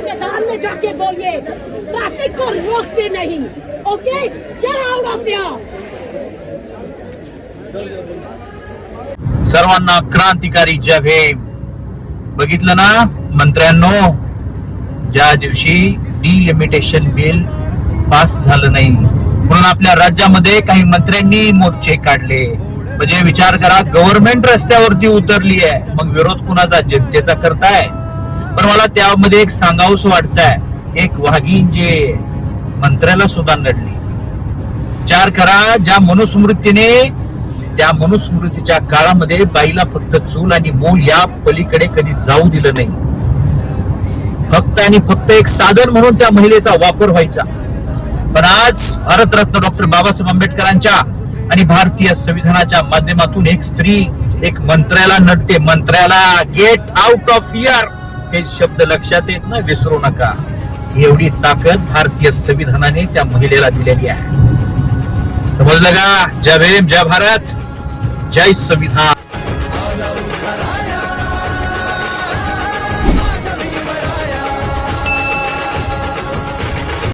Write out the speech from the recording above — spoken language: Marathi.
मैदान में जाके बोलिए, ट्रैफिक को रोकते नहीं। Okay, get out of here. सर्वांना क्रांतिकारी जय भीम। बघितलं ना मंत्र्यांनो, ज्या दिवशी डिलिमिटेशन बिल पास झालं नाही म्हणून आपल्या राज्यामध्ये काही मंत्र्यांनी मोर्चे काढले. म्हणजे विचार करा, गव्हर्नमेंट रस्त्यावरती उतरली आहे, मग विरोध कुणाचा? जनतेचा करताय. पण मला त्यामध्ये एक सांगावंसं वाटतंय, एक वाघीण जे मंत्र्याला सुद्धा नडली. विचार करा, ज्या मनुस्मृतीने, त्या मनुस्मृतीच्या काळामध्ये बाईला फक्त चूल आणि मूल या पलीकडे कधी जाऊ दिलं नाही. फक्त आणि फक्त एक साधन म्हणून त्या महिलेचा वापर व्हायचा. पण आज भारतरत्न डॉक्टर बाबासाहेब आंबेडकरांच्या आणि भारतीय संविधानाच्या माध्यमातून एक स्त्री एक मंत्र्याला नडते. मंत्र्याला गेट आउट ऑफ हियर हे शब्द लक्षात येत ना, विसरू नका. एवढी ताकद भारतीय संविधानाने त्या महिलेला दिलेली आहे. समजलं का? जय भीम, जय भारत, जय संविधान.